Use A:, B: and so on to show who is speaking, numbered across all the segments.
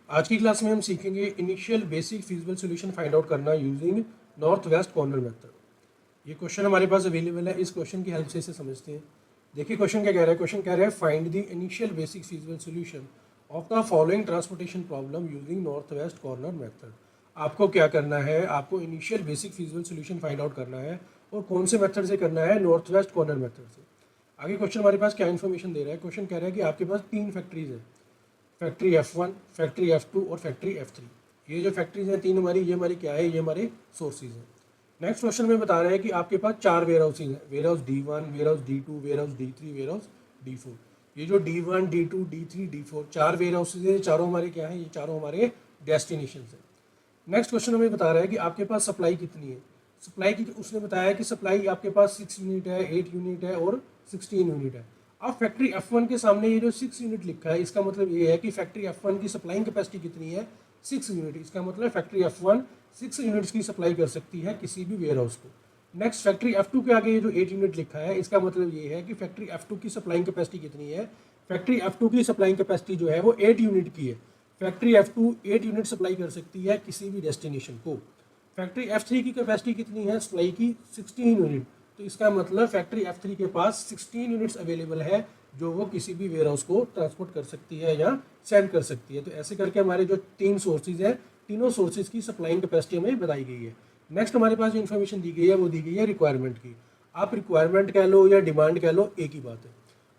A: आज की क्लास में हम सीखेंगे initial basic feasible solution find out करना using north west corner method. ये क्वेश्चन हमारे पास अवेलेबल है। इस क्वेश्चन की हेल्प से इसे समझते हैं। देखिए क्वेश्चन क्या कह रहा है। क्वेश्चन कह रहा है find the initial basic feasible solution of the following transportation problem using north west corner method. आपको क्या करना है, आपको initial basic feasible solution find out करना है और कौन से मेथड से करना है, नॉर्थ वेस्ट कॉर्नर मेथड से। आगे क्वेश्चन हमारे पास क्या इन्फॉर्मेशन दे रहा है। क्वेश्चन कह रहा है कि आपके पास 3 फैक्ट्रीज है, फैक्ट्री F1, फैक्ट्री F2 और फैक्ट्री F3। ये जो फैक्ट्रीज हैं 3 हमारी, ये हमारी क्या है, ये हमारे सोर्सेज हैं। नेक्स्ट क्वेश्चन में बता रहा है कि आपके पास 4 वेयर हाउसेज हैं, warehouse D1, warehouse D2, warehouse D3, warehouse D4। ये जो D1, D2, D3, D4 4 warehouses हैं, चारों हमारे क्या हैं, ये चारों हमारे डेस्टिनेशन हैं। नेक्स्ट क्वेश्चन हमें बता रहा है कि आपके पास सप्लाई कितनी है। सप्लाई की उसने बताया कि सप्लाई आपके पास 6 यूनिट है, 8 यूनिट है और 16 यूनिट है। अब फैक्ट्री F1 के सामने ये जो 6 यूनिट लिखा है, इसका मतलब ये है कि फैक्ट्री F1 की सप्लाइंग कैपेसिटी कितनी है, 6 यूनिट। इसका मतलब फैक्ट्री F1 6 यूनिट्स की सप्लाई कर सकती है किसी भी वेयर हाउस को। नेक्स्ट फैक्ट्री F2 के आगे ये जो 8 यूनिट लिखा है, इसका मतलब ये है कि फैक्ट्री F2 की सप्लाइंग कैपेसिटी कितनी है। फैक्ट्री F2 की सप्लाइंग कैपेसिटी जो है वो 8 यूनिट की है। फैक्ट्री F2 8 यूनिट सप्लाई कर सकती है किसी भी डेस्टिनेशन को। फैक्ट्री F3 की कैपेसिटी कितनी है सप्लाई की, 16 यूनिट। तो इसका मतलब फैक्ट्री F3 के पास 16 यूनिट्स अवेलेबल है जो वो किसी भी वेयर हाउस को ट्रांसपोर्ट कर सकती है या सेंड कर सकती है। तो ऐसे करके हमारे जो 3 सोर्सेज हैं, तीनों सोर्सेज की सप्लाइंग कैपेसिटी हमें बताई गई है। नेक्स्ट हमारे पास जो इन्फॉर्मेशन दी गई है वो दी गई है रिक्वायरमेंट की। आप रिक्वायरमेंट कह लो या डिमांड कह लो, एक ही बात है।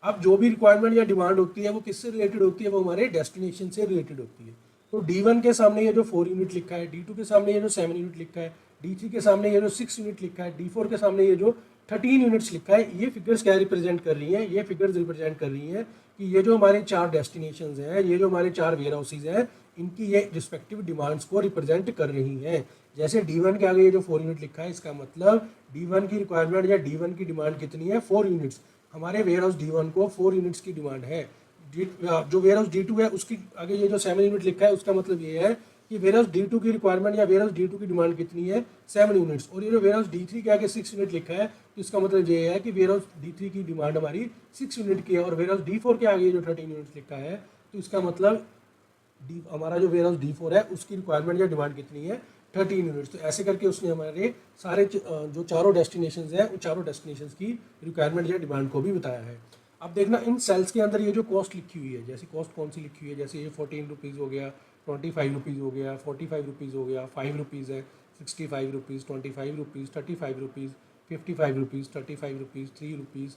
A: अब जो भी रिक्वायरमेंट या डिमांड होती है वो किससे रिलेटेड होती है, वो हमारे डेस्टिनेशन से रिलेटेड होती है। तो D1 के सामने ये जो 4 यूनिट लिखा है, D2 के सामने ये जो 7 यूनिट लिखा है, D3 के सामने ये जो 6 यूनिट लिखा है, D4 के सामने ये जो 13 यूनिट्स लिखा है, ये फिगर्स क्या रिप्रेजेंट कर रही हैं, ये फिगर्स रिप्रेजेंट कर रही हैं कि ये जो हमारे 4 डेस्टिनेशंस हैं, ये जो हमारे 4 वेयर हाउसेज हैं, इनकी ये रिस्पेक्टिव डिमांड्स को रिप्रेजेंट कर रही हैं। जैसे D1 के आगे ये जो 4 यूनिट लिखा है, इसका मतलब D1 की रिक्वायरमेंट या D1 की डिमांड कितनी है, 4 यूनिट्स। हमारे वेयर हाउस D1 को 4 यूनिट्स की डिमांड है। जो वेयर हाउस D2 है उसकी आगे ये जो 7 यूनिट लिखा है, उसका मतलब ये है कि वेयर हाउस D2 की रिक्वायरमेंट या वेयर हाउस D2 की डिमांड कितनी है, 7 यूनिट्स। और ये जो वेयर हाउस D3 के आगे 6 यूनिट लिखा है, तो इसका मतलब ये है कि वेयर हाउस D3 की डिमांड हमारी 6 यूनिट की है। और वेयर हाउस D4 के आगे जो 13 यूनिट्स लिखा है, तो इसका मतलब हमारा जो वेयर हाउस D4 है उसकी रिक्वायरमेंट या डिमांड कितनी है, 13 यूनिट्स। तो ऐसे करके उसने हमारे सारे जो चारों डेस्टिनेशन हैं, उन चारों डेस्टिनेशन की रिक्वायरमेंट या डिमांड को भी बताया है। अब देखना इन सेल्स के अंदर ये जो कॉस्ट लिखी हुई है, जैसे कॉस्ट कौन सी लिखी हुई है, जैसे ये 14 रुपीज़ हो गया, 25 रुपीज़ हो गया, 45 रुपीज़ हो गया, 5 रुपीज़ है, 65 rupees, 25 rupees, 35 rupees, 55 rupees, 35 rupees, 3 rupees,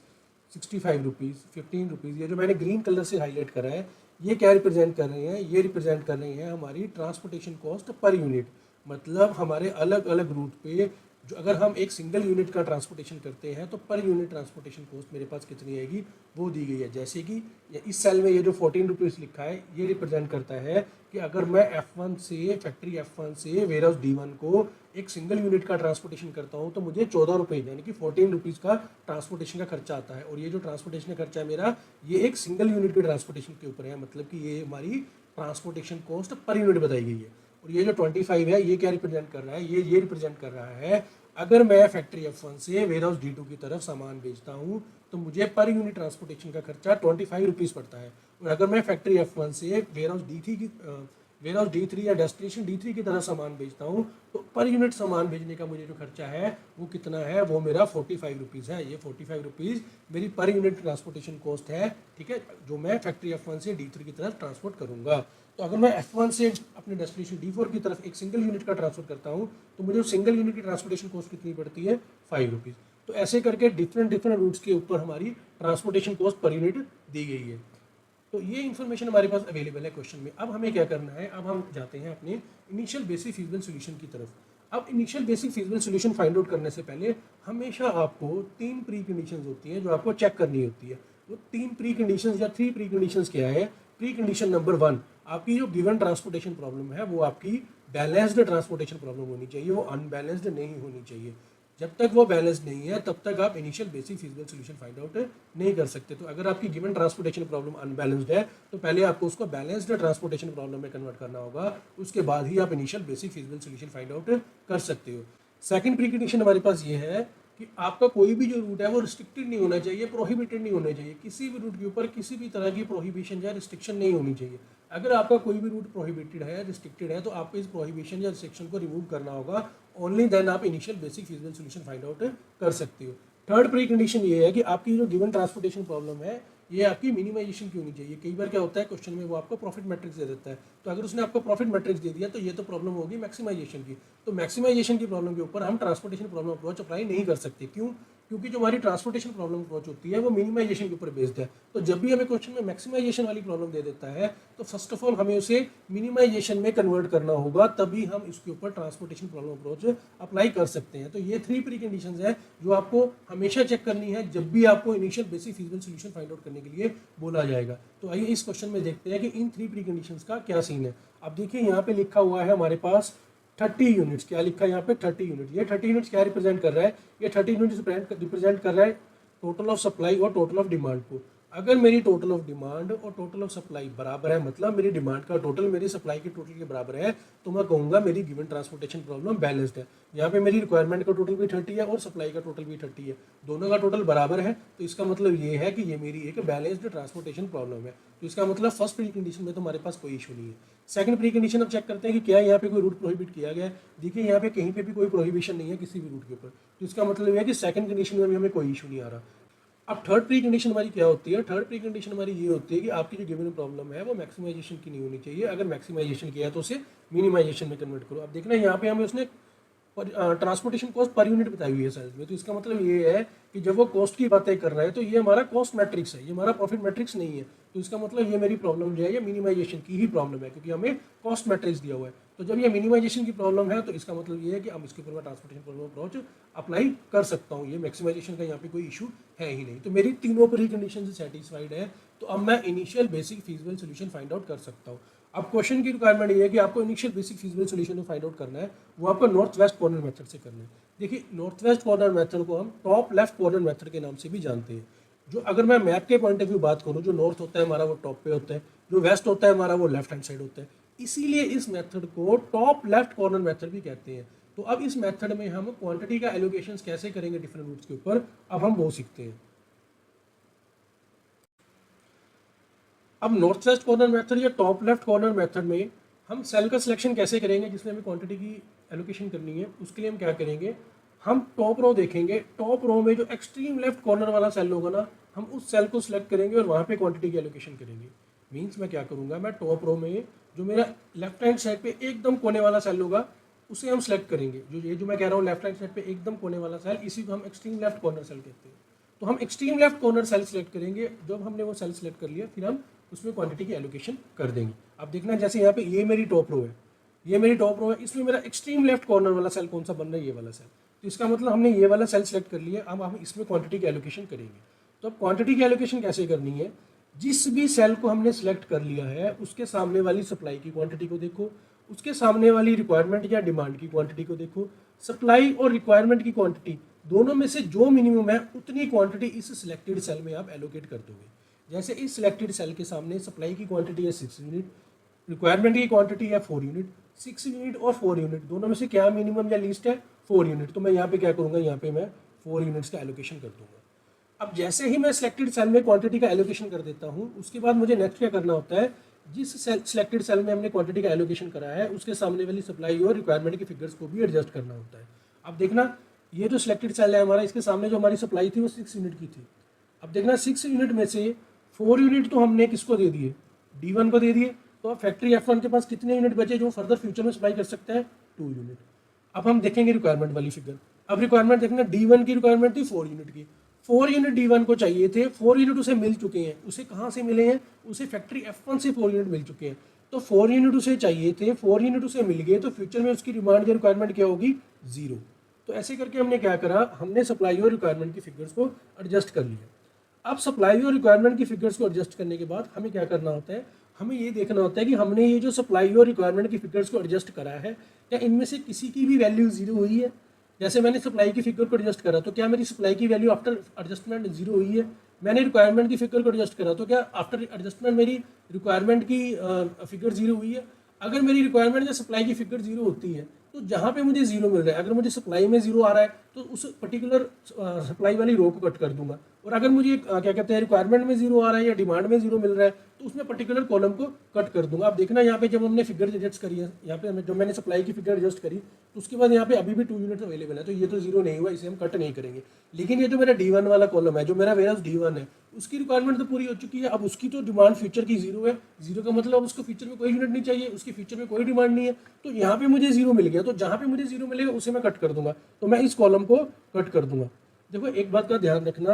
A: 65 rupees, 15 rupees. ये जो मैंने ग्रीन कलर से हाईलाइट करा है, ये क्या रिप्रेजेंट कर रही हैं, ये रिप्रेजेंट कर रही हैं हमारी ट्रांसपोर्टेशन कॉस्ट पर यूनिट। मतलब हमारे अलग अलग रूट पे जो अगर हम एक सिंगल यूनिट का ट्रांसपोर्टेशन करते हैं तो पर यूनिट ट्रांसपोर्टेशन कॉस्ट मेरे पास कितनी आएगी, वो दी गई है। जैसे कि इस सेल में ये जो 14 रुपीज़ लिखा है, ये रिप्रेजेंट करता है कि अगर मैं F1 से फैक्ट्री F1 से वेयर हाउस D1 को एक सिंगल यूनिट का ट्रांसपोर्टेशन करता हूँ तो मुझे 14 रुपये यानी कि 14 रुपीज़ का ट्रांसपोर्टेशन का खर्चा आता है। और ये जो ट्रांसपोर्टेशन का खर्चा है मेरा, ये एक सिंगल यूनिट के ट्रांसपोर्टेशन के ऊपर है। मतलब कि ये हमारी ट्रांसपोर्टेशन कॉस्ट पर यूनिट बताई गई है। और ये जो 25 है, ये क्या रिप्रेजेंट कर रहा है, ये रिप्रेजेंट कर रहा है अगर मैं फैक्ट्री F1 से वेयर हाउस D2 की तरफ सामान बेचता हूँ तो मुझे पर यूनिट ट्रांसपोर्टेशन का खर्चा 25 रुपीज़ पड़ता है। और अगर मैं फैक्ट्री F1 से वेयर हाउस D3 या डेस्टिनेशन D3 की तरफ सामान बेचता हूँ तो पर यूनिट सामान भेजने का मुझे जो खर्चा है वो कितना है, वो मेरा 45 रुपीज़ है। ये 45 रुपीज़ मेरी पर यूनिट ट्रांसपोर्टेशन कॉस्ट है, ठीक है, जो मैं फैक्ट्री F1 से D3 की तरफ ट्रांसपोर्ट करूँगा। तो अगर मैं F1 से अपने डेस्टिनेशन D4 की तरफ एक सिंगल यूनिट का ट्रांसफर करता हूँ तो मुझे सिंगल यूनिट की ट्रांसपोर्टेशन कॉस्ट कितनी पड़ती है, 5 रुपीज़। तो ऐसे करके डिफरेंट रूट्स के ऊपर हमारी ट्रांसपोर्टेशन कॉस्ट पर यूनिट दी गई है। तो ये इन्फॉर्मेशन हमारे पास अवेलेबल है क्वेश्चन में। अब हमें क्या करना है, अब हम जाते हैं अपने इनिशियल बेसिक फिजिबल सोल्यूशन की तरफ। अब initial basic feasible solution find out करने से पहले हमेशा आपको 3 प्री कंडीशंस होती हैं जो आपको चेक करनी होती है। वो 3 प्री कंडीशंस या 3 प्री कंडीशंस क्या है। प्री कंडीशन नंबर 1, आपकी जो गिवन ट्रांसपोर्टेशन प्रॉब्लम है वो आपकी बैलेंस्ड ट्रांसपोर्टेशन प्रॉब्लम होनी चाहिए, वो अनबैलेंस्ड नहीं होनी चाहिए। जब तक वो बैलेंस नहीं है तब तक आप initial basic feasible solution find out नहीं कर सकते। तो अगर आपकी गिवन ट्रांसपोर्टेशन प्रॉब्लम अनबैलेंस्ड है तो पहले आपको उसको बैलेंस्ड ट्रांसपोर्टेशन प्रॉब्लम में कन्वर्ट करना होगा, उसके बाद ही आप initial basic feasible solution find out कर सकते हो। सेकंड प्री कंडीशन हमारे पास ये है कि आपका कोई भी जो रूट है वो रिस्ट्रिक्टेड नहीं होना चाहिए, प्रोहिबिटेड नहीं होना चाहिए। किसी भी रूट के ऊपर किसी भी तरह की प्रोहिबिशन या रिस्ट्रिक्शन नहीं होनी चाहिए। अगर आपका कोई भी रूट प्रोहिबिटेड है, रिस्ट्रिक्टेड है, तो आपको इस प्रोहिबिशन या रिस्ट्रिक्शन को रिमूव करना होगा। ओनली देन आप initial basic feasible solution find out कर सकते हो। थर्ड प्री कंडीशन ये है कि आपकी जो गिवन ट्रांसपोर्टेशन प्रॉब्लम है ये आपकी मिनिमाइजेशन की होनी चाहिए। कई बार क्या होता है क्वेश्चन में वो आपको प्रॉफिट मैट्रिक्स दे देता है, तो अगर उसने आपको प्रॉफिट मैट्रिक्स दे दिया तो ये तो प्रॉब्लम होगी मैक्सिमाइजेशन की। तो मैक्सिमाइजेशन की प्रॉब्लम के ऊपर हम ट्रांसपोर्टेशन प्रॉब्लम अप्रोच अप्लाई नहीं कर सकते। क्यों? क्योंकि जो हमारी ट्रांसपोर्टेशन प्रॉब्लम अप्रोच होती है वो मिनिमाइजेशन के ऊपर बेस्ड है। तो जब भी हमें क्वेश्चन में मैक्सिमाइजेशन वाली प्रॉब्लम दे देता है तो फर्स्ट ऑफ ऑल हमें उसे मिनिमाइजेशन में कन्वर्ट करना होगा, तभी हम इसके ऊपर ट्रांसपोर्टेशन प्रॉब्लम अप्रोच अप्लाई कर सकते हैं। तो ये 3 प्री कंडीशंस है जो आपको हमेशा चेक करनी है जब भी आपको initial basic feasible solution find out करने के लिए बोला जाएगा। तो आइए इस क्वेश्चन में देखते हैं कि इन 3 प्री कंडीशंस का क्या सीन है। अब देखिए यहाँ पे लिखा हुआ है हमारे पास 30 यूनिट्स। क्या लिखा है यहाँ पे? 30 यूनिट। ये 30 यूनिट्स क्या रिप्रेजेंट कर रहा है? ये 30 यूनिट्स रिप्रेजेंट कर रहा है टोटल ऑफ सप्लाई और टोटल ऑफ डिमांड को। अगर मेरी टोटल ऑफ डिमांड और टोटल ऑफ सप्लाई बराबर है, मतलब मेरी डिमांड का टोटल मेरी सप्लाई के टोटल के बराबर है, तो मैं कहूँगा मेरी गिवन ट्रांसपोर्टेशन प्रॉब्लम बैलेंस्ड है। यहाँ पे मेरी रिक्वायरमेंट का टोटल भी 30 है और सप्लाई का टोटल भी 30 है, दोनों का टोटल बराबर है, तो इसका मतलब ये है कि ये मेरी एक बैलेंस्ड ट्रांसपोर्टेशन प्रॉब्लम है। तो इसका मतलब फर्स्ट प्री कंडीशन में तो हमारे पास कोई इशू नहीं है। सेकंड प्री कंडीशन अब चेक करते हैं कि क्या यहाँ पे कोई रूट प्रोहिबिट किया गया है। देखिए यहाँ पे कहीं पे भी कोई प्रोहिबिशन नहीं है किसी भी रूट के ऊपर, तो इसका मतलब है कि सेकंड कंडीशन में भी हमें कोई इशू नहीं आ रहा। अब थर्ड प्री कंडीशन हमारी क्या होती है? थर्ड प्री कंडीशन हमारी ये होती है कि आपकी जो गिवन प्रॉब्लम है वो मैक्सिमाइजेशन की नहीं होनी चाहिए। अगर मैक्सिमाइजेशन किया है तो उसे मिनिमाइजेशन में कन्वर्ट करो। अब देखना यहाँ पे हमें उसने ट्रांसपोर्टेशन कॉस्ट पर यूनिट बताई हुई है सेल्स में, तो इसका मतलब ये है कि जब वो कॉस्ट की बातें कर रहा है तो ये हमारा कॉस्ट मैट्रिक्स है, ये हमारा प्रॉफिट मैट्रिक्स नहीं है। तो इसका मतलब ये मेरी प्रॉब्लम जो है ये मिनिमाइजेशन की ही प्रॉब्लम है, क्योंकि हमें कॉस्ट मैट्रिक्स दिया हुआ है। तो जब ये मिनिमाइजेशन की प्रॉब्लम है तो इसका मतलब ये है कि अब इसके ऊपर मैं ट्रांसपोर्टेशन प्रॉब्लम अप्रोच अप्लाई कर सकता हूँ। ये मैक्सिमाइजेशन का यहाँ पे कोई इशू है ही नहीं। तो मेरी तीनों पर ही कंडीशन से सेटिस्फाइड है, तो अब मैं initial basic feasible solution find out कर सकता हूँ। अब क्वेश्चन की रिक्वायरमेंट ये है कि आपको इनिशियल बेसिक फिजिबल सोल्यूशन में फाइंड आउट करना है, वो आपको नॉर्थ वेस्ट कॉर्नर मेथड से करना है। देखिए नॉर्थ वेस्ट कॉर्नर मेथड को हम टॉप लेफ्ट कॉर्नर मेथड के नाम से भी जानते हैं। जो अगर मैं मैप के पॉइंट ऑफ व्यू बात करूँ, जो नॉर्थ होता है हमारा वो टॉप पे होता है, जो वेस्ट होता है हमारा वो लेफ्ट हैंड साइड होता है, इसीलिए इस मेथड को टॉप लेफ्ट कॉर्नर मेथड भी कहते हैं। तो अब इस मेथड में हम क्वांटिटी का एलोकेशन कैसे करेंगे डिफरेंट रूट्स के ऊपर, अब हम वो सीखते हैं। अब नॉर्थ वेस्ट कॉर्नर मेथड या टॉप लेफ्ट कॉर्नर मेथड में हम सेल का सिलेक्शन कैसे करेंगे जिसमें हमें क्वांटिटी की एलोकेशन करनी है। उसके लिए हम क्या करेंगे, हम टॉप रो देखेंगे। टॉप रो में जो एक्सट्रीम लेफ्ट कॉर्नर वाला सेल होगा ना, हम उस सेल को सिलेक्ट करेंगे और वहाँ पे क्वांटिटी की एलोकेशन करेंगे। मीन्स मैं क्या करूँगा, मैं टॉप रो में जो मेरा लेफ्ट हैंड साइड पे एकदम कोने वाला सेल होगा उसे हम सिलेक्ट करेंगे। जो मैं कह रहा हूँ लेफ्ट हैंड साइड पे एकदम कोने वाला सेल, इसी को हम एक्सट्रीम लेफ्ट कॉर्नर सेल कहते हैं। तो हम extreme left corner cell select करेंगे। जब हमने वो सेल सिलेक्ट कर लिया फिर हम उसमें क्वांटिटी की एलोकेशन कर देंगे। अब देखना जैसे यहाँ पे ये मेरी टॉप रो है, ये मेरी टॉप रो है, इसमें मेरा एक्सट्रीम लेफ्ट कॉर्नर वाला सेल कौन सा बन रहा है, ये वाला सेल। तो इसका मतलब हमने ये वाला सेल सिलेक्ट कर लिया, अब हम इसमें क्वांटिटी की एलोकेशन करेंगे। तो अब क्वांटिटी की एलोकेशन कैसे करनी है, जिस भी सेल को हमने सिलेक्ट कर लिया है उसके सामने वाली सप्लाई की क्वांटिटी को देखो, उसके सामने वाली रिक्वायरमेंट या डिमांड की क्वांटिटी को देखो। सप्लाई और रिक्वायरमेंट की क्वांटिटी दोनों में से जो मिनिमम है उतनी क्वांटिटी इस सिलेक्टेड सेल में आप एलोकेट कर दोगे। जैसे इस सिलेक्टेड सेल के सामने सप्लाई की क्वांटिटी है 6 यूनिट, रिक्वायरमेंट की क्वांटिटी है 4 यूनिट। 6 यूनिट और 4 यूनिट दोनों में से क्या मिनिमम या लीस्ट है, 4 यूनिट। तो मैं यहाँ पे क्या करूँगा, यहाँ पे मैं 4 यूनिट्स का एलोकेशन कर दूंगा। अब जैसे ही मैं सिलेक्टेड सेल में क्वांटिटी का एलोकेशन कर देता हूँ, उसके बाद मुझे नेक्स्ट क्या करना होता है, जिस सिलेक्टेड सेल में हमने क्वांटिटी का एलोकेशन करा है उसके सामने वाली सप्लाई और रिक्वायरमेंट की फिगर्स को भी एडजस्ट करना होता है। अब देखना ये जो सिलेक्टेड सेल है हमारा, इसके सामने जो हमारी सप्लाई थी वो 6 यूनिट की थी। अब देखना 6 यूनिट में से 4 यूनिट तो हमने किसको दे दिए, D1 को दे दिए। तो अब फैक्ट्री F1 के पास कितने यूनिट बचे जो फर्दर फ्यूचर में सप्लाई कर सकता है, 2 यूनिट। अब हम देखेंगे रिक्वायरमेंट वाली फिगर। अब रिक्वायरमेंट देखना, D1 की रिक्वायरमेंट थी 4 यूनिट की, 4 यूनिट D1 को चाहिए थे, 4 यूनिट उसे मिल चुके हैं। उसे कहाँ से मिले हैं, उसे फैक्ट्री F1 से 4 यूनिट मिल चुके हैं। तो 4 यूनिट उसे चाहिए थे, 4 यूनिट उसे मिल गए, तो फ्यूचर में उसकी डिमांड या रिक्वायरमेंट क्या होगी, 0। तो ऐसे करके हमने क्या करा, हमने सप्लाई और रिक्वायरमेंट की फिगर्स को एडजस्ट कर लिया। अब सप्लाई और रिक्वायरमेंट की फिगर्स को एडजस्ट करने के बाद हमें क्या करना होता है, हमें ये देखना होता है कि हमने ये जो सप्लाई और रिक्वायरमेंट की फिगर्स को एडजस्ट करा है, क्या इनमें से किसी की भी वैल्यू 0 हुई है। जैसे मैंने सप्लाई की फिगर को एडजस्ट करा तो क्या मेरी सप्लाई की वैल्यू आफ्टर एडजस्टमेंट 0 हुई है। मैंने रिक्वायरमेंट की फिगर को एडजस्ट करा तो क्या आफ्टर एडजस्टमेंट मेरी रिक्वायरमेंट की फिगर 0 हुई है। अगर मेरी रिक्वायरमेंट या सप्लाई की फिगर 0 होती है तो जहाँ पे मुझे 0 मिल रहा है, अगर मुझे सप्लाई में 0 आ रहा है तो उस पर्टिकुलर सप्लाई वाली रो को कट कर दूंगा। और अगर मुझे क्या कहते हैं रिक्वायरमेंट में 0 आ रहा है या डिमांड में 0 मिल रहा है तो उसमें पर्टिकुलर कॉलम को कट कर दूंगा। आप देखना यहाँ पे जब हमने फिगर एडजस्ट करी है, यहाँ पे जब मैंने सप्लाई की फिगर एडजस्ट करी तो उसके बाद यहाँ पे अभी भी 2 यूनिट अवेलेबल है, तो ये तो जीरो नहीं हुआ, इसे हम कट नहीं करेंगे। लेकिन ये जो मेरा D1 वाला कॉलम है, जो मेरा वेयर हाउस D1 है, उसकी रिक्वायरमेंट तो पूरी हो चुकी है। अब उसकी तो डिमांड फ्यूचर की जीरो है। जीरो का मतलब उसको फ्यूचर में कोई यूनिट नहीं चाहिए, उसकी फ्यूचर में कोई डिमांड नहीं है। तो यहाँ पे मुझे जीरो मिल गया, तो जहाँ पे मुझे जीरो मिलेगा उसे मैं कट कर दूंगा, तो मैं इस कॉलम को कट कर दूंगा। देखो एक बात का ध्यान रखना,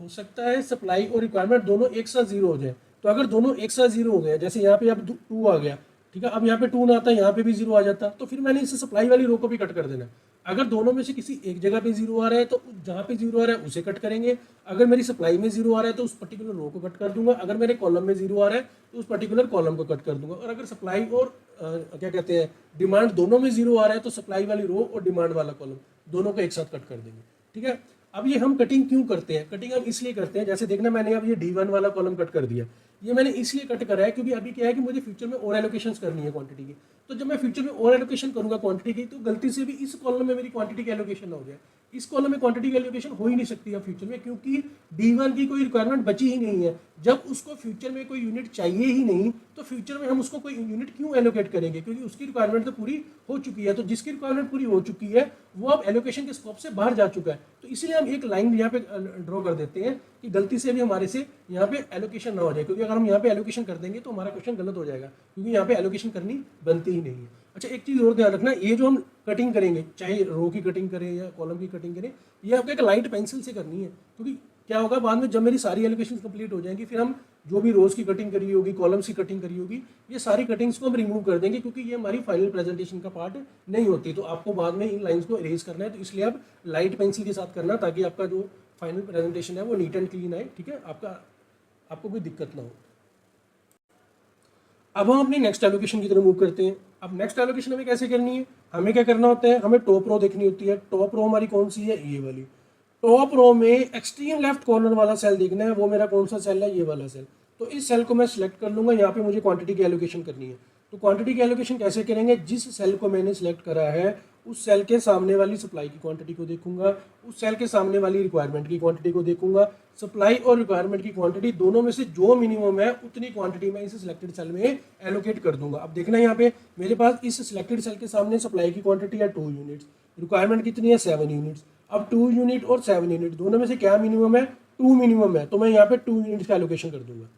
A: हो सकता है सप्लाई और रिक्वायरमेंट दोनों एक साथ जीरो हो जाए। तो अगर दोनों एक साथ जीरो हो गए, जैसे यहाँ पे अब 2 आ गया, ठीक है, अब यहाँ पे 2 ना आता, यहाँ पे भी जीरो आ जाता, तो फिर मैंने इसे सप्लाई वाली रो को भी कट कर देना। अगर दोनों में से किसी एक जगह पे जीरो आ रहा है तो जहाँ पे जीरो आ रहा है उसे कट करेंगे। अगर मेरी सप्लाई में जीरो आ रहा है तो उस पर्टिकुलर रो को कट कर दूंगा। अगर मेरे कॉलम में जीरो आ रहा है तो उस पर्टिकुलर कॉलम को कट कर दूंगा। और अगर सप्लाई और क्या कहते हैं डिमांड दोनों में जीरो आ रहा है तो सप्लाई वाली रो और डिमांड वाला कॉलम दोनों को एक साथ कट कर देंगे। ठीक है, अब ये हम कटिंग क्यों करते हैं? कटिंग हम इसलिए करते हैं, जैसे देखना मैंने अब ये D1 वाला कॉलम कट कर दिया, ये मैंने इसलिए कट करा है क्योंकि अभी क्या है कि मुझे फ्यूचर में और एलोकेशंस करनी है क्वांटिटी की। तो जब मैं फ्यूचर में और एलोकेशन करूंगा क्वांटिटी की, तो गलती से भी इस कॉलम में मेरी क्वांटिटी की एलोकेशन ना हो जाए। इस कॉलम में क्वांटिटी की एलोकेशन हो ही नहीं सकती है फ्यूचर में, क्योंकि D1 की कोई रिक्वायरमेंट बची ही नहीं है। जब उसको फ्यूचर में कोई यूनिट चाहिए ही नहीं, तो फ्यूचर में हम उसको कोई यूनिट क्यों एलोकेट करेंगे? क्योंकि उसकी रिक्वायरमेंट तो पूरी हो चुकी है। तो जिसकी रिक्वायरमेंट पूरी हो चुकी है वो अब एलोकेशन के स्कोप से बाहर जा चुका है। तो इसलिए हम एक लाइन यहाँ पे ड्रॉ कर देते हैं कि गलती से भी हमारे से यहाँ पे एलोकेशन ना हो जाए, क्योंकि अगर हम यहाँ पे एलोकेशन कर देंगे तो हमारा क्वेश्चन गलत हो जाएगा, क्योंकि यहाँ पे एलोकेशन करनी बनती ही नहीं है। अच्छा, एक चीज़ और ध्यान रखना, ये जो हम कटिंग करेंगे, चाहे रो की कटिंग करें या कॉलम की कटिंग करें, ये आपको एक लाइट पेंसिल से करनी है। क्योंकि क्या होगा, बाद में जब मेरी सारी एलोकेशन कंप्लीट हो जाएंगी, फिर हम जो भी रोज की कटिंग करी होगी, कॉलम्स की कटिंग करी होगी, ये सारी कटिंग्स को हम रिमूव कर देंगे, क्योंकि ये हमारी फाइनल प्रेजेंटेशन का पार्ट नहीं होती। तो आपको बाद में इन लाइन्स को इरेज करना है, तो इसलिए आप लाइट पेंसिल के साथ करना, ताकि आपका जो फाइनल प्रेजेंटेशन है वो नीट एंड क्लीन आए। ठीक है, आपको कोई दिक्कत ना हो। अब हम अपनी नेक्स्ट एलोकेशन की तरफ मूव करते हैं। अब नेक्स्ट एलोकेशन हमें कैसे करनी है? हमें क्या करना होता है, हमें टॉप रो देखनी होती है। टॉप रो हमारी कौन सी है? ये वाली। टॉप रो में एक्सट्रीम लेफ्ट कॉर्नर वाला सेल देखना है, वो मेरा कौन सा सेल है? ये वाला सेल। तो इस सेल को मैं सिलेक्ट कर लूंगा। यहाँ पे मुझे क्वांटिटी की एलोकेशन करनी है। तो क्वांटिटी की एलोकेशन कैसे करेंगे? जिस सेल को मैंने सिलेक्ट करा है उस सेल के सामने वाली सप्लाई की क्वांटिटी को देखूंगा, उस सेल के सामने वाली रिक्वायरमेंट की क्वांटिटी को देखूंगा। सप्लाई और रिक्वायरमेंट की क्वांटिटी दोनों में से जो मिनिमम है उतनी क्वांटिटी मैं इस सिलेक्टेड सेल में एलोकेट कर दूंगा। अब देखना यहाँ पे मेरे पास इस सिलेक्टेड सेल के सामने सप्लाई की क्वांटिटी है 2 यूनिट्स, रिक्वायरमेंट कितनी है? 7 यूनिट्स। अब 2 यूनिट और 7 यूनिट दोनों में से क्या मिनिमम है? 2 मिनिमम है, तो मैं यहाँ पे 2 यूनिट्स का एलोकेशन कर दूंगा।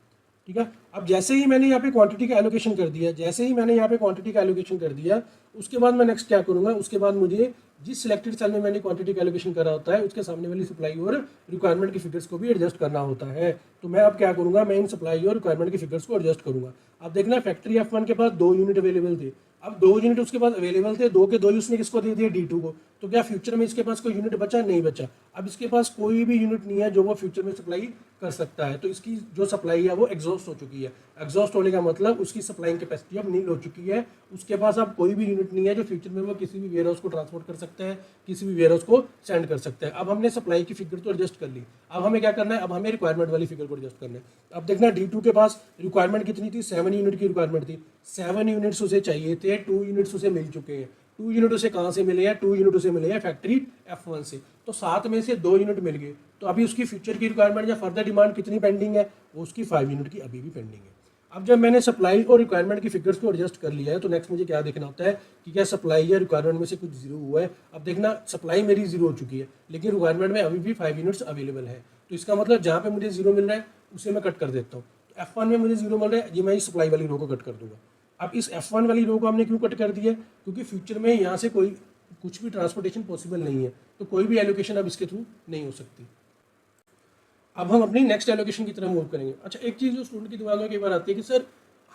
A: ठीक है, अब जैसे ही मैंने यहाँ पे क्वांटिटी का एलोकेशन कर दिया, उसके बाद मैं नेक्स्ट क्या करूंगा? उसके बाद मुझे जिस सिलेक्टेड सेल में मैंने क्वांटिटी का एलोकेशन करा होता है उसके सामने वाली सप्लाई और रिक्वायरमेंट की फिगर्स को भी एडजस्ट करना होता है। तो मैं अब क्या करूंगा? मैं इन सप्लाई और रिक्वायरमेंट की फिगर्स को एडजस्ट करूंगा। अब देखना, फैक्ट्री F1 के पास 2 यूनिट अवेलेबल थे। अब 2 यूनिट उसके पास अवेलेबल थे, 2 के 2 ही उसने किसको दे दिए? D2 को। तो क्या फ्यूचर में इसके पास कोई यूनिट बचा? नहीं बचा। अब इसके पास कोई भी यूनिट नहीं है जो वो फ्यूचर में सप्लाई कर सकता है। तो इसकी जो सप्लाई है वो एग्जॉस्ट हो चुकी है। एग्जॉस्ट होने का मतलब उसकी सप्लाइंग कैपेसिटी अब नील हो चुकी है। उसके पास अब कोई भी यूनिट नहीं है जो फ्यूचर में वो किसी भी वेयर हाउस को ट्रांसपोर्ट कर सकता है, किसी भी वेयर हाउस को सेंड कर सकता है। अब हमने सप्लाई की फिगर तो एडजस्ट कर ली, अब हमें क्या करना है? अब हमें रिक्वायरमेंट वाली फिगर को एडजस्ट करना है। अब देखना, D2 के पास रिक्वायरमेंट कितनी थी? 7 यूनिट की रिक्वायरमेंट थी। 7 यूनिट्स उसे चाहिए थे, 2 यूनिट्स उसे मिल चुके हैं। 2 यूनिट उसे कहाँ से मिले हैं? 2 यूनिट उसे मिले हैं फैक्ट्री F1 से। तो 7 में से 2 यूनिट मिल गए। तो अभी उसकी फ्यूचर की रिक्वायरमेंट या फर्दर डिमांड कितनी पेंडिंग है? वो उसकी 5 यूनिट की अभी भी पेंडिंग है। अब जब मैंने सप्लाई और रिक्वायरमेंट की फिगर्स को एडजस्ट कर लिया है, तो नेक्स्ट मुझे क्या देखना होता है कि क्या सप्लाई या रिक्वायरमेंट में से कुछ जीरो हुआ है। अब देखना, सप्लाई मेरी जीरो हो चुकी है, लेकिन रिक्वायरमेंट में अभी भी 5 यूनिट्स अवेलेबल है। तो इसका मतलब जहाँ पे मुझे जीरो मिल रहा है उसे मैं कट कर देता हूँ। तो F1 में मुझे जीरो मिल रहा है, ये मैं इस सप्लाई वाली रो को कट कर दूंगा। अब इस F1 वाली रो को हमने क्यों कट कर दिया? क्योंकि फ्यूचर में यहाँ से कोई कुछ भी ट्रांसपोर्टेशन पॉसिबल नहीं है, तो कोई भी एलोकेशन अब इसके थ्रू नहीं हो सकती। अब हम अपनी नेक्स्ट एलोकेशन की तरफ मूव करेंगे। अच्छा, एक चीज़ जो स्टूडेंट की दिमाग में कई बार आती है कि सर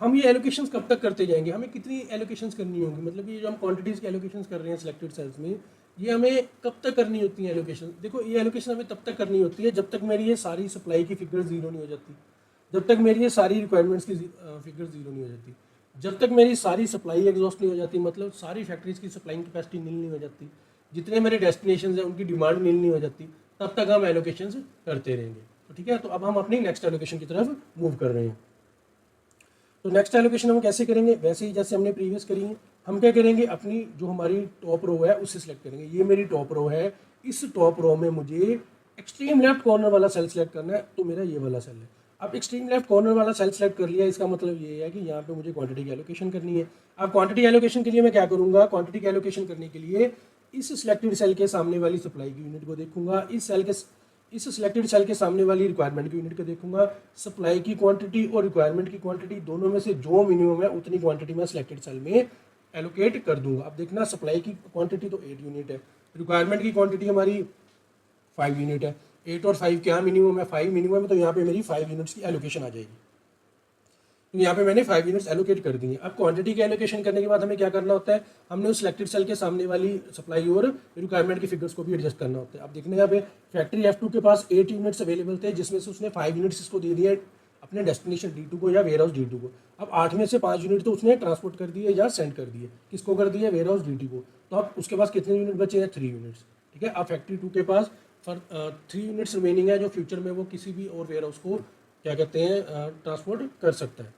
A: हम ये एलोकेशंस कब तक करते जाएंगे, हमें कितनी एलोकेशंस करनी होंगी? मतलब ये जो हम क्वांटिटीज़ की एलोकेशंस कर रहे हैं सिलेक्टेड सेल्स में, ये हमें कब तक करनी होती है एलोकेशन? देखो, ये एलोकेशन हमें तब तक करनी होती है जब तक मेरी ये सारी सप्लाई की फिगर जीरो नहीं हो जाती, जब तक मेरी ये सारी रिक्वायरमेंट्स की फिगर जीरो नहीं हो जाती, जब तक मेरी सारी सप्लाई एग्जॉस्ट नहीं हो जाती, मतलब सारी फैक्ट्रीज की सप्लाइंग कैपेसिटी नील नहीं हो जाती, जितने मेरे डेस्टिनेशन हैं उनकी डिमांड नील नहीं हो जाती, तब तक हम एलोकेशंस करते रहेंगे। तो ठीक है, तो अब हम अपनी नेक्स्ट एलोकेशन की तरफ मूव कर रहे हैं। तो नेक्स्ट एलोकेशन हम कैसे करेंगे? वैसे ही जैसे हमने प्रीवियस करी है। हम क्या करेंगे? अपनी जो हमारी टॉप रो है उससे सिलेक्ट करेंगे। ये मेरी टॉप रो है, इस टॉप रो में मुझे एक्सट्रीम लेफ्ट कॉर्नर वाला सेल सिलेक्ट करना है, तो मेरा ये वाला सेल है। अब एक्सट्रीम लेफ्ट कॉर्नर वाला सेल सेलेक्ट कर लिया, इसका मतलब ये है कि यहाँ पे मुझे क्वांटिटी की एलोकेशन करनी है। अब क्वांटिटी एलोकेशन के लिए मैं क्या करूँगा, क्वांटिटी की एलोकेशन करने के लिए इस सिलेक्टेड सेल के सामने वाली सप्लाई की यूनिट को देखूंगा, इस सिलेक्टेड सेल के सामने वाली रिक्वायरमेंट की यूनिट को देखूंगा। सप्लाई की क्वांटिटी और रिक्वायरमेंट की क्वांटिटी दोनों में से जो मिनिमम है उतनी क्वांटिटी मैं सिलेक्टेड सेल में एलोकेट कर दूंगा। अब देखना, सप्लाई की क्वांटिटी तो 8 यूनिट है, रिक्वायरमेंट की क्वांटिटी हमारी 5 यूनिट है। 8 और 5 क्या मिनिमम है, 5 मिनिमम है, तो यहाँ पे मेरी 5 यूनिट्स की एलोकेशन आ जाएगी। तो यहाँ पे मैंने 5 यूनिट्स एलोकेट कर दी हैं। अब क्वांटिटी की एलोकेशन करने के बाद हमें क्या करना होता है, हमने उस सिलेक्टेड सेल के सामने वाली सप्लाई और रिक्वायरमेट की फिगर्स को भी एडजस्ट करना होता है। अब देखना, यहाँ पे फैक्ट्री F2 के पास 8 यूनिट्स अवेलेबल थे, जिसमें से उसने 5 यूनिट्स इसको दे दिए अपने डेस्टिनेशन D2 को या वेयर हाउस D2 को। अब 8 में से 5 यूनिट तो उसने ट्रांसपोर्ट कर दिए या सेंड कर दिए, किसको कर दिए, वेयर हाउस D2 को। तो अब उसके पास कितने यूनिट बचे हैं, 3 यूनिट्स। ठीक है, अब फैक्ट्री 2 के पास 3 यूनिट्स रिमेनिंग है, जो फ्यूचर में वो किसी भी और वेयर हाउस को क्या कहते हैं, ट्रांसपोर्ट कर सकता है।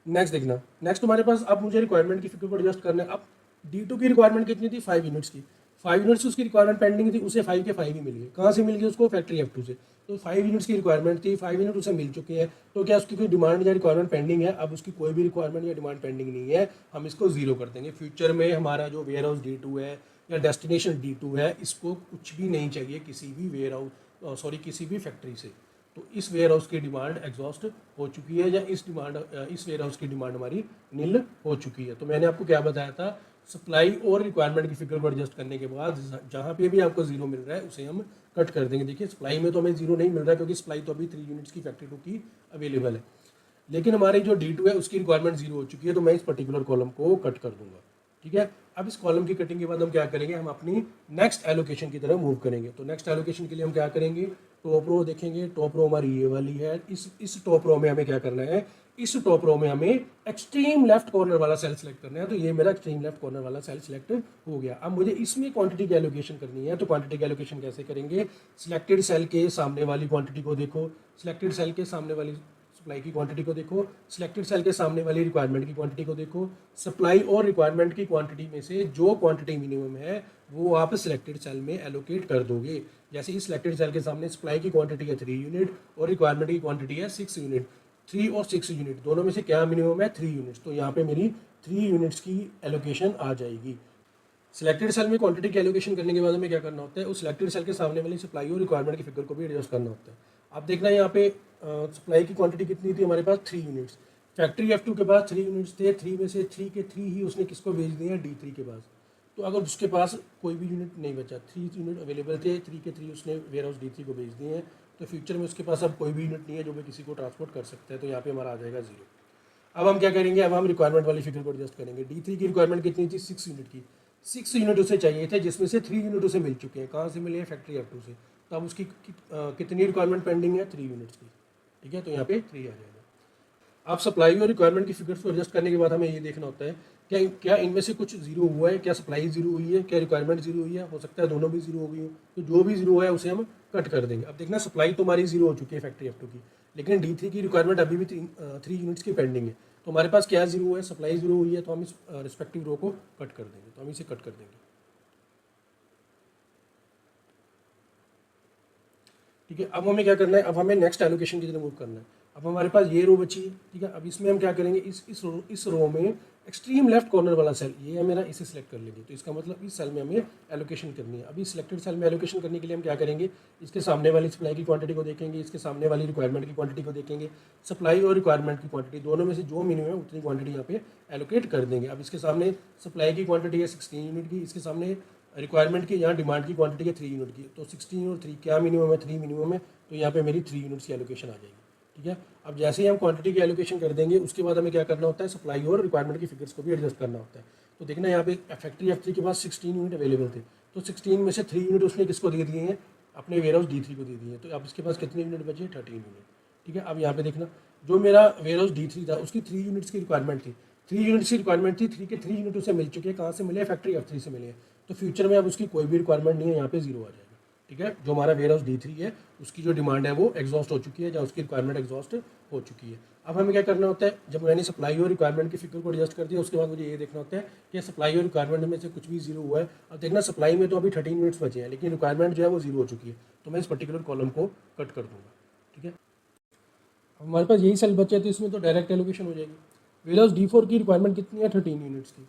A: नेक्स्ट देखना, नेक्स्ट हमारे पास अब मुझे रिक्वायरमेंट की फिगर को एडजस्ट करना है। अब D2 की रिक्वायरमेंट कितनी थी, 5 यूनिट्स की। 5 यूनिट्स उसकी रिक्वायरमेंट पेंडिंग थी, उसे 5 के 5 ही मिल गए। कहाँ से मिल गए उसको, फैक्ट्री F2 से। तो 5 यूनिट्स की रिक्वायरमेंट थी, 5 यूनिट उसे मिल चुके हैं। तो क्या उसकी कोई डिमांड या रिक्वायरमेंट पेंडिंग है, अब उसकी कोई भी रिक्वायरमेंट या डिमांड पेंडिंग नहीं है, हम इसको जीरो कर देंगे। फ्यूचर में हमारा जो वेयर हाउस D2 है या डेस्टिनेशन D2 है, इसको कुछ भी नहीं चाहिए किसी भी वेयर हाउस किसी भी फैक्ट्री से। तो इस वेयर हाउस की डिमांड एग्जॉस्ट हो चुकी है, या इस वेयर हाउस की डिमांड हमारी नील हो चुकी है। तो मैंने आपको क्या बताया था, सप्लाई और रिक्वायरमेंट की फिगर को एडजस्ट करने के बाद जहाँ पे भी आपको जीरो मिल रहा है उसे हम कट कर देंगे। देखिए, सप्लाई में तो हमें जीरो नहीं मिल रहा है, क्योंकि सप्लाई तो अभी 3 यूनिट्स की फैक्ट्री 2 की अवेलेबल है, लेकिन हमारी जो D2 है उसकी रिक्वायरमेंट जीरो हो चुकी है, तो मैं इस पर्टिकुलर कॉलम को कट कर दूंगा। ठीक है, अब इस कॉलम की कटिंग के बाद हम क्या करेंगे, हम अपनी नेक्स्ट एलोकेशन की तरफ मूव करेंगे। तो नेक्स्ट एलोकेशन के लिए हम क्या करेंगे, टॉप रो देखेंगे। टॉप रो हमारी ये वाली है। इस टॉप रो में हमें क्या करना है, इस टॉप रो में हमें एक्सट्रीम लेफ्ट कॉर्नर वाला सेल सेलेक्ट करना है। तो ये मेरा एक्सट्रीम लेफ्ट कॉर्नर वाला सेल सेलेक्ट हो गया। अब मुझे इसमें क्वांटिटी की एलोकेशन करनी है। तो क्वांटिटी की एलोकेशन कैसे करेंगे, सिलेक्टेड सेल के सामने वाली क्वांटिटी को देखो, सिलेक्टेड सेल के सामने वाली सप्लाई की क्वांटिटी को देखो, सिलेक्टेड सेल के सामने वाली रिक्वायरमेंट की क्वांटिटी को देखो। सप्लाई और रिक्वायरमेंट की क्वांटिटी में से जो क्वांटिटी मिनिमम है वो आप सिलेक्टेड सेल में एलोकेट कर दोगे। जैसे इस सिलेक्टेड सेल के सामने सप्लाई की क्वांटिटी है 3 यूनिट और रिक्वायरमेंट की क्वांटिटी है 6 यूनिट। 3 और 6 यूनिट दोनों में से क्या मिनिमम है, 3 यूनिट्स। तो यहाँ पे मेरी 3 यूनिट्स की एलोकेशन आ जाएगी। सिलेक्टेड सेल में क्वांटिटी की एलोकेशन करने के बाद हमें क्या करना होता है, उस सिलेक्टेड सेल के सामने वाली सप्लाई और रिक्वायरमेंट की फिगर को भी एडजस्ट करना होता है। आप देखना, यहाँ पे सप्लाई की क्वांटिटी कितनी थी हमारे पास, 3 यूनिट्स। फैक्ट्री F2 के पास 3 यूनिट्स थे, 3 में से 3 के 3 ही उसने किसको भेज दिए हैं, D3 के पास। तो अगर उसके पास कोई भी यूनिट नहीं बचा, 3 यूनिट अवेलेबल थे, 3 के 3 उसने वेयर हाउस D3 को भेज दिए हैं, तो फ्यूचर में उसके पास अब कोई भी यूनिट नहीं है जो भी किसी को ट्रांसपोर्ट कर सकता है। तो यहाँ पे हमारा आ जाएगा 0। अब हम क्या करेंगे, अब हम रिक्वायरमेंट वाली फिगर को एडजस्ट करेंगे। D3 की रिक्वायरमेंट कितनी थी, 6 यूनिट की। 6 यूनिट उसे चाहिए थे, जिसमें से 3 यूनिट उसे मिल चुके हैं। कहाँ से मिले हैं, फैक्ट्री F2 से। तो अब उसकी कितनी रिक्वायरमेंट पेंडिंग है, 3 यूनिट्स की। ठीक है, तो यहाँ पे 3 आ जाएगा। अब सप्लाई और रिक्वायरमेंट की फिगर्स को एडजस्ट करने के बाद हमें ये देखना होता है क्या इनमें से कुछ जीरो हुआ है, क्या सप्लाई जीरो हुई है, क्या रिक्वायरमेंट जीरो हुई है। हो सकता है दोनों भी जीरो हो गई हो, तो जो भी जीरो है उसे हम कट कर देंगे। अब देखना, सप्लाई तो हमारी जीरो हो चुकी है फैक्ट्री F2 की, लेकिन D3 की रिक्वायरमेंट अभी भी 3 यूनिट्स की पेंडिंग है। तो हमारे पास क्या जीरो है, सप्लाई जीरो हुई है, तो हम इस रिस्पेक्टिव रो को कट कर देंगे। तो हम इसे कट कर देंगे। ठीक है, अब हमें क्या करना है, अब हमें नेक्स्ट एलोकेशन की तरफ मूव करना है। अब हमारे पास ये रो बची है। ठीक है, अब इसमें हम क्या करेंगे, इस रो में एक्सट्रीम लेफ्ट कॉर्नर वाला सेल ये है मेरा, इसे सिलेक्ट कर लेंगे। तो इसका मतलब इस सेल में हमें एलोकेशन करनी है। अभी सिलेक्टेड सेल में एलोकेशन करने के लिए हम क्या करेंगे, इसके सामने वाली सप्लाई की क्वांटिटी को देखेंगे, इसके सामने वाली रिक्वायरमेंट की क्वांटिटी को देखेंगे। सप्लाई और रिक्वायरमेंट की क्वांटिटी दोनों में से जो मिनिमम है उतनी क्वांटिटी यहाँ पे एलोकेट कर देंगे। अब इसके सामने सप्लाई की क्वांटिटी है 16 यूनिट की, इसके सामने रिक्वायरमेंट की यहाँ डिमांड की क्वांटिटी है 3 यूनिट की। तो 16 और 3 क्या मिनिमम है, 3 मिनिमम है, तो यहाँ पे मेरी 3 यूनिट्स की एलोकेशन आ जाएगी। ठीक है, अब जैसे ही हम क्वांटिटी की एलोकेशन कर देंगे उसके बाद हमें क्या करना होता है, सप्लाई और रिक्वायरमेंट की फिगर्स को भी एडजस्ट करना होता है। तो देखना, यहाँ पे फैक्ट्री F3 के पास 16 यूनिट अवेलेबल थे, तो 16 में से 3 यूनिट उसने किसको दे दिए हैं, अपने वेयर हाउस D3 को दे दिए हैं। तो अब इसके पास कितने यूनिट बचे, 13 यूनिट। ठीक है, अब यहाँ पे देखना, जो मेरा वेयर हाउस D3 था उसकी 3 यूनिट्स की रिक्वायरमेंट थी, 3 यूनिट्स की रिक्वायरमेंट थी, 3 के 3 यूनिट उसे मिल चुके हैं। कहाँ से मिले, फैक्ट्री F3 से मिले हैं। तो फ्यूचर में अब उसकी कोई भी रिक्वायरमेंट नहीं है, यहाँ पे 0 आ जाएगा। ठीक है, जो हमारा वेयर हाउस D3 है उसकी जो डिमांड है वो एग्जॉस्ट हो चुकी है, या उसकी रिक्वायरमेंट एग्जॉस्ट हो चुकी है। अब हमें क्या करना होता है, जब मैंने सप्लाई और रिक्वायरमेंट की फिगर को एडजस्ट कर दिया उसके बाद मुझे ये देखना होता है कि सप्लाई और रिक्वायरमेंट में से कुछ भी जीरो हुआ है। अब देखना, सप्लाई में तो अभी 13 यूनिट्स बचे हैं, लेकिन रिक्वायरमेंट जो है वो जीरो हो चुकी है। तो मैं इस पर्टिकुलर कॉलम को कट कर दूंगा। ठीक है, हमारे पास यही सेल बचे तो इसमें तो डायरेक्ट एलोकेशन हो जाएगी। वेयर हाउस D4 की रिक्वायरमेंट कितनी है 13 यूनिट्स की,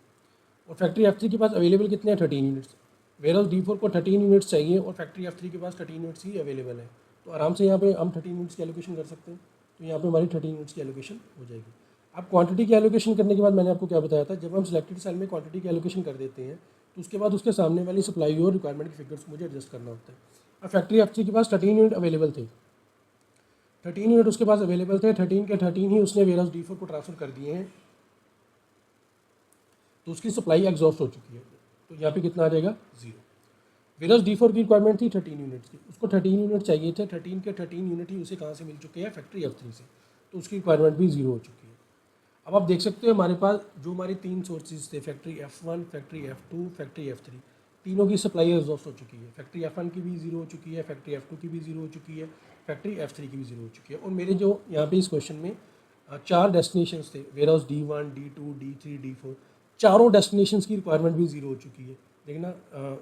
A: और फैक्ट्री F3 के पास अवेलेबल कितने हैं 13 यूनिट्स। वेयर हाउस D4 को 13 यूनिट्स चाहिए और फैक्ट्री F3 के पास 13 यूनिट्स ही अवेलेबल है, तो आराम से यहाँ पे हम 13 यूनिट्स की एलोकेशन कर सकते हैं। तो यहाँ पे हमारी 13 यूनिट्स की एलोकेशन हो जाएगी। अब क्वांटिटी की एलोकेशन करने के बाद मैंने आपको क्या बताया था, जब हम सिलेक्टेड सेल में क्वांटिटी की एलोकेशन कर देते हैं तो उसके बाद उसके सामने वाली सप्लाई और रिक्वायरमेंट की फिगर्स मुझे एडजस्ट करना होता है। अब फैक्ट्री F3 के पास 13 यूनिट अवेलेबल थे, 13 यूनिट उसके पास अवेलेबल थे, 13 के 13 ही उसने वेयर हाउस D4 को ट्रांसफर कर दिए हैं, तो उसकी सप्लाई एग्जॉस्ट हो चुकी है। तो यहाँ पे कितना आ जाएगा 0। वेयर हाउस D4 की रिक्वायरमेंट थी 13 यूनिट्स की, उसको 13 यूनिट चाहिए थे, 13 के 13 यूनिट ही उसे कहाँ से मिल चुके हैं फैक्ट्री F3 से, तो उसकी रिक्वायरमेंट भी 0 हो चुकी है। अब आप देख सकते हो हमारे पास जो हमारी 3 सोर्सेज थे, factory F1, factory F2, factory F3, तीनों की सप्लाई एग्जॉस्ट हो चुकी है। फैक्ट्री F1 की भी 0 हो चुकी है, फैक्ट्री F2 की भी 0 हो चुकी है, फैक्ट्री F3 की भी 0 हो चुकी है। और मेरे जो यहाँ पे इस क्वेश्चन में 4 डेस्टिनेशंस थे, ware house D1, D2, D3, D4, चारों डेस्टिनेशंस की रिक्वायरमेंट भी 0 हो चुकी है। देखना,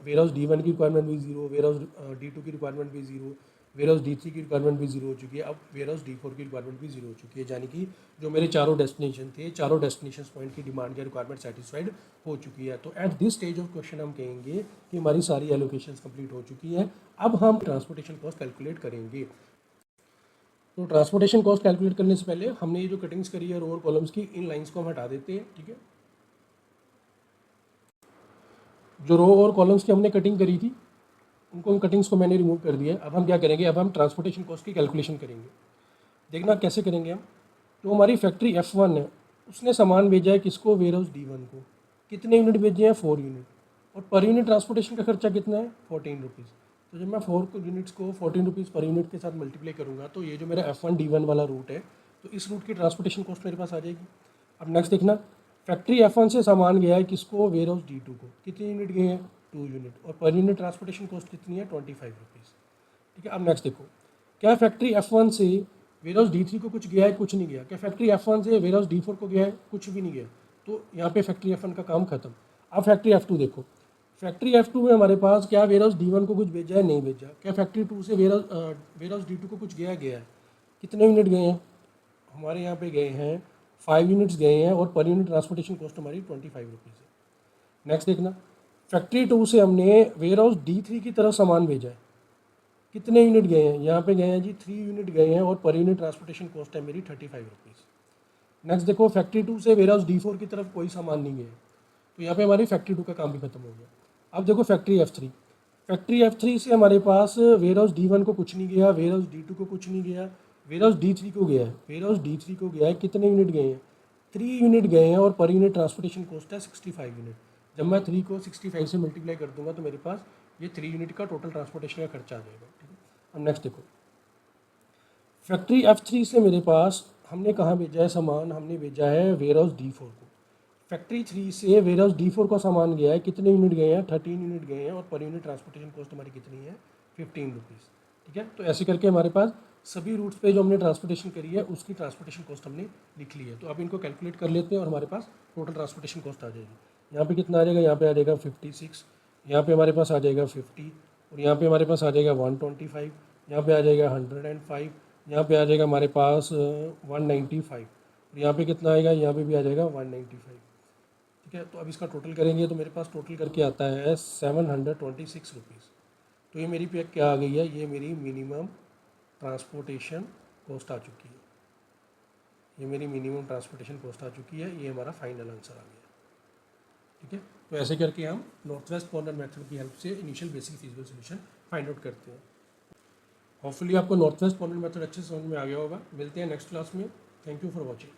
A: वेयर हाउस D1 की रिक्वायरमेंट भी 0, वेयर हाउस D2 की रिक्वायरमेंट भी 0, वेयर हाउस D3 की रिक्वायरमेंट भी 0 हो चुकी है, अब वेयर हाउस D4 की रिक्वायरमेंट भी 0 हो चुकी है। यानी कि जो मेरे चारों डेस्टिनेशन थे, चारों डेस्टिनेशन पॉइंट की डिमांड या रिक्वायरमेंट सेटिस्फाइड हो चुकी है। तो at this stage of question हम कहेंगे कि हमारी सारी एलोकेशंस कंप्लीट हो चुकी है। अब हम ट्रांसपोर्टेशन कॉस्ट कैलकुलेट करेंगे। तो ट्रांसपोर्टेशन कॉस्ट कैलकुलेट करने से पहले हमने ये जो कटिंग्स करी है रो और कॉलम्स की, इन लाइंस को हम हटा देते हैं। ठीक है, जो रो और कॉलम्स की हमने कटिंग करी थी उनको, उन कटिंग्स को मैंने रिमूव कर दिया है। अब हम क्या करेंगे, अब हम ट्रांसपोर्टेशन कॉस्ट की कैलकुलेशन करेंगे। देखना कैसे करेंगे हम। तो हमारी फैक्ट्री F1 है, उसने सामान भेजा है किसको, वेयर हाउस D1 को। कितने यूनिट भेजे हैं 4 यूनिट, और पर यूनिट ट्रांसपोर्टेशन का खर्चा कितना है 14 रुपीज़। तो जब मैं 4 यूनिट्स को 14 रुपीज़ पर यूनिट के साथ मल्टीप्लाई करूँगा तो ये जो मेरा F1 D1 वाला रूट है, तो इस रूट की ट्रांसपोर्टेशन कॉस्ट मेरे पास आ जाएगी। अब नेक्स्ट देखना, फैक्ट्री F1 से सामान गया है किसको, वेयर हाउस D2 को। कितने यूनिट गए हैं 2 यूनिट, और पर यूनिट ट्रांसपोर्टेशन कॉस्ट कितनी है 25 रुपीज़। ठीक है, अब नेक्स्ट देखो, क्या फैक्ट्री F1 से वेयर हाउस D3 को कुछ गया है, कुछ नहीं गया। क्या फैक्ट्री F1 से वेयर हाउस D4 को गया है, कुछ भी नहीं गया। तो यहाँ पे फैक्ट्री F1 का काम खत्म। अब फैक्ट्री F2 देखो, फैक्ट्री F2 में हमारे पास क्या वेयर हाउस D1 को कुछ भेजा है, नहीं भेजा। क्या फैक्ट्री 2 से वेयर हाउस D2 को कुछ गया है, गया है। कितने यूनिट गए हैं, हमारे यहाँ पे गए हैं 5 यूनिट्स गए हैं, और पर यूनिट ट्रांसपोर्टेशन कॉस्ट हमारी 25 रुपीज़ है। नेक्स्ट देखना, फैक्ट्री 2 से हमने वेयर हाउस D3 की तरफ सामान भेजा है। कितने यूनिट गए हैं, यहाँ पे गए हैं जी 3 यूनिट गए हैं, और पर यूनिट ट्रांसपोर्टेशन कॉस्ट है मेरी 35 रुपीज़। नेक्स्ट देखो, फैक्ट्री 2 से वेयर हाउस D4 की तरफ कोई सामान नहीं गया, तो यहाँ पे हमारी फैक्ट्री 2 का काम भी खत्म हो गया। अब देखो फैक्ट्री F3, फैक्ट्री F3 से हमारे पास वेयर हाउस D1 को कुछ नहीं गया, वेयर हाउस D2 को कुछ नहीं गया, वेयर हाउस D3 को गया है, वेयर हाउस D3 को गया है। कितने यूनिट गए हैं 3 यूनिट गए हैं, और पर यूनिट ट्रांसपोर्टेशन कॉस्ट है 65 यूनिट। जब मैं 3 को 65 से मल्टीप्लाई कर दूंगा तो मेरे पास ये 3 यूनिट का टोटल ट्रांसपोर्टेशन का खर्चा आ जाएगा। ठीक है, अब नेक्स्ट देखो, फैक्ट्री F3 से मेरे पास हमने कहाँ भेजा है सामान, हमने भेजा है वेयर हाउस D4 को। फैक्ट्री 3 से वेयर हाउस D4 का सामान गया है, कितने यूनिट गए हैं 13 यूनिट गए हैं, और पर यूनिट ट्रांसपोर्टेशन कॉस्ट हमारी कितनी है 15 रुपीज़। ठीक है, तो ऐसे करके हमारे पास सभी रूट्स पे जो हमने ट्रांसपोर्टेशन करी है उसकी ट्रांसपोर्टेशन कॉस्ट हमने लिख ली है। तो अब इनको कैलकुलेट कर लेते हैं और हमारे पास टोटल ट्रांसपोर्टेशन कॉस्ट आ जाएगी। यहाँ पे कितना आ जाएगा, यहाँ पे आ जाएगा 56, यहाँ पे हमारे पास आ जाएगा 50, और यहाँ पे हमारे पास आ जाएगा 125, यहाँ पे आ जाएगा 105, यहाँ पे आ जाएगा हमारे पास 195, और यहाँ पे कितना आएगा, यहाँ पे भी आ जाएगा 195। ठीक है, तो अब इसका टोटल करेंगे तो मेरे पास टोटल करके आता है 726 रुपीज़। तो ये मेरी पे क्या आ गई है, ये मेरी मिनिमम ट्रांसपोर्टेशन कॉस्ट आ चुकी है। ये मेरी मिनिमम ट्रांसपोर्टेशन कॉस्ट आ चुकी है, ये हमारा फाइनल आंसर आ गया। ठीक है, तो ऐसे करके हम नॉर्थ वेस्ट कॉर्नर मेथड की हेल्प से initial basic feasible solution find out करते हैं। होपफुली आपको नॉर्थ वेस्ट कॉर्नर मेथड अच्छे से समझ में आ गया होगा। मिलते हैं नेक्स्ट क्लास में। Thank you for watching.